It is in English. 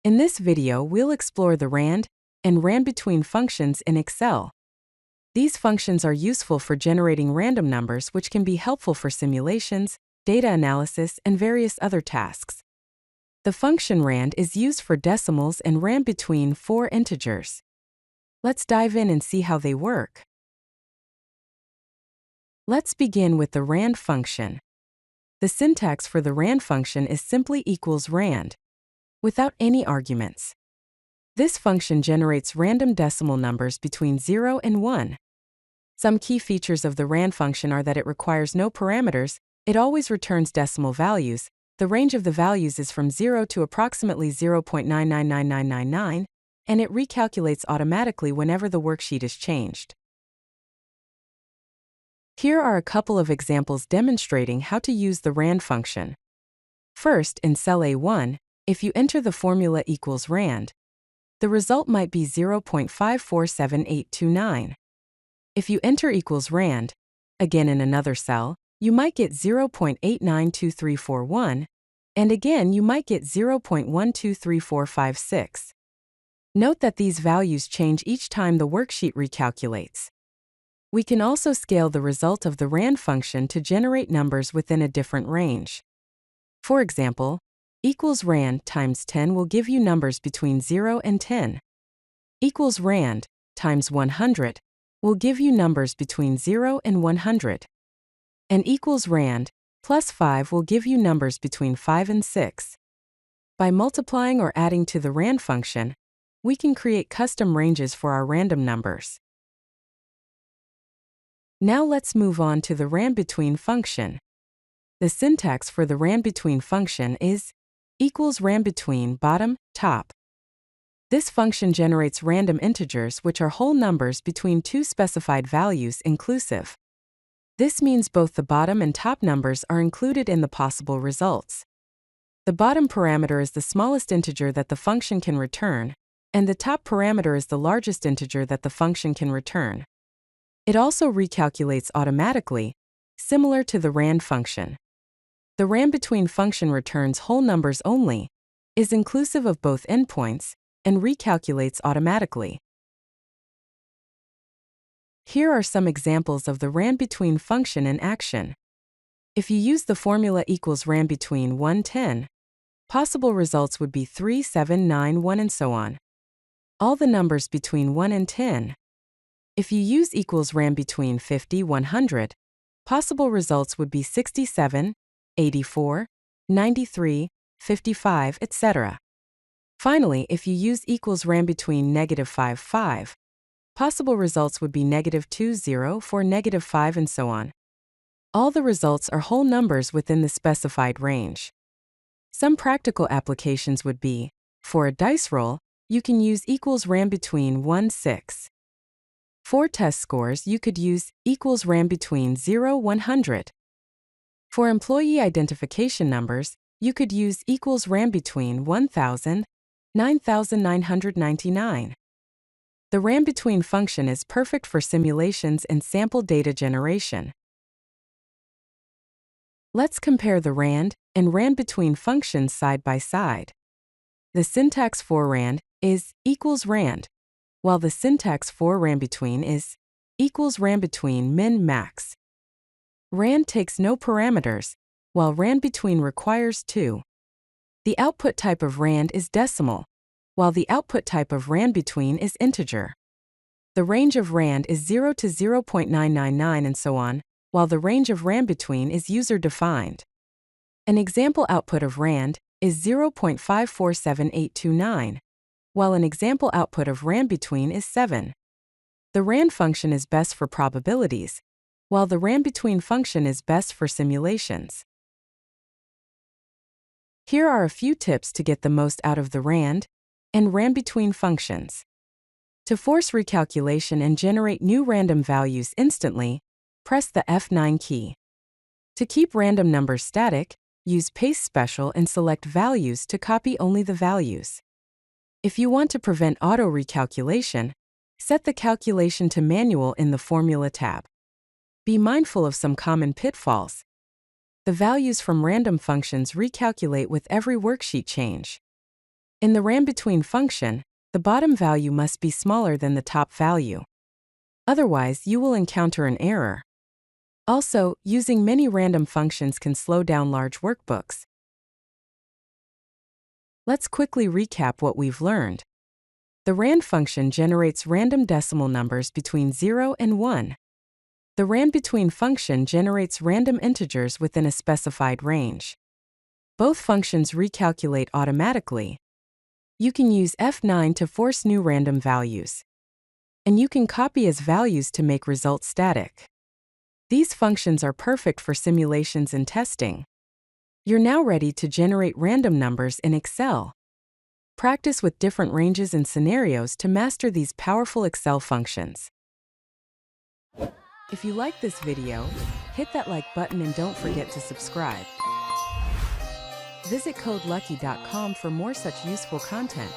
In this video, we'll explore the RAND and RANDBETWEEN functions in Excel. These functions are useful for generating random numbers, which can be helpful for simulations, data analysis, and various other tasks. The function RAND is used for decimals and RANDBETWEEN for integers. Let's dive in and see how they work. Let's begin with the RAND function. The syntax for the RAND function is simply equals RAND, without any arguments. This function generates random decimal numbers between 0 and 1. Some key features of the RAND function are that it requires no parameters, it always returns decimal values, the range of the values is from 0 to approximately 0.999999, and it recalculates automatically whenever the worksheet is changed. Here are a couple of examples demonstrating how to use the RAND function. First, in cell A1, if you enter the formula equals RAND, the result might be 0.547829. If you enter equals RAND, again in another cell, you might get 0.892341, and again you might get 0.123456. Note that these values change each time the worksheet recalculates. We can also scale the result of the RAND function to generate numbers within a different range. For example, equals RAND times 10 will give you numbers between 0 and 10. Equals RAND times 100 will give you numbers between 0 and 100. And equals RAND plus 5 will give you numbers between 5 and 6. By multiplying or adding to the RAND function, we can create custom ranges for our random numbers. Now let's move on to the RANDBETWEEN function. The syntax for the RANDBETWEEN function is equals RANDBETWEEN bottom, top. This function generates random integers, which are whole numbers between two specified values inclusive. This means both the bottom and top numbers are included in the possible results. The bottom parameter is the smallest integer that the function can return, and the top parameter is the largest integer that the function can return. It also recalculates automatically, similar to the RAND function. The RANDBETWEEN function returns whole numbers only, is inclusive of both endpoints, and recalculates automatically. Here are some examples of the RANDBETWEEN function in action. If you use the formula equals RANDBETWEEN 110, possible results would be 3, 7, 9, 1, and so on. All the numbers between 1 and 10. If you use equals RANDBETWEEN 50, 100, possible results would be 67, 84, 93, 55, etc. Finally, if you use equals RANDBETWEEN -5, 5, possible results would be -2, 0, 4, -5, and so on. All the results are whole numbers within the specified range. Some practical applications would be, for a dice roll, you can use equals RANDBETWEEN 1, 6. For test scores, you could use equals RANDBETWEEN 0, 100. For employee identification numbers, you could use equals RANDBETWEEN 1000, 9999. The RANDBETWEEN function is perfect for simulations and sample data generation. Let's compare the RAND and RANDBETWEEN functions side by side. The syntax for RAND is equals RAND, while the syntax for RANDBETWEEN is equals RANDBETWEEN min max. RAND takes no parameters, while RANDBETWEEN requires 2. The output type of RAND is decimal, while the output type of RANDBETWEEN is integer. The range of RAND is 0 to 0.999 and so on, while the range of RANDBETWEEN is user-defined. An example output of RAND is 0.547829, while an example output of RANDBETWEEN is 7. The RAND function is best for probabilities, while the RANDBETWEEN function is best for simulations. Here are a few tips to get the most out of the RAND and RANDBETWEEN functions. To force recalculation and generate new random values instantly, press the F9 key. To keep random numbers static, use Paste Special and select Values to copy only the values. If you want to prevent auto recalculation, set the calculation to manual in the Formula tab. Be mindful of some common pitfalls. The values from random functions recalculate with every worksheet change. In the RANDBETWEEN function, the bottom value must be smaller than the top value. Otherwise, you will encounter an error. Also, using many random functions can slow down large workbooks. Let's quickly recap what we've learned. The RAND function generates random decimal numbers between 0 and 1. The RANDBETWEEN function generates random integers within a specified range. Both functions recalculate automatically. You can use F9 to force new random values. And you can copy as values to make results static. These functions are perfect for simulations and testing. You're now ready to generate random numbers in Excel. Practice with different ranges and scenarios to master these powerful Excel functions. If you like this video, hit that like button and don't forget to subscribe. Visit codelucky.com for more such useful content.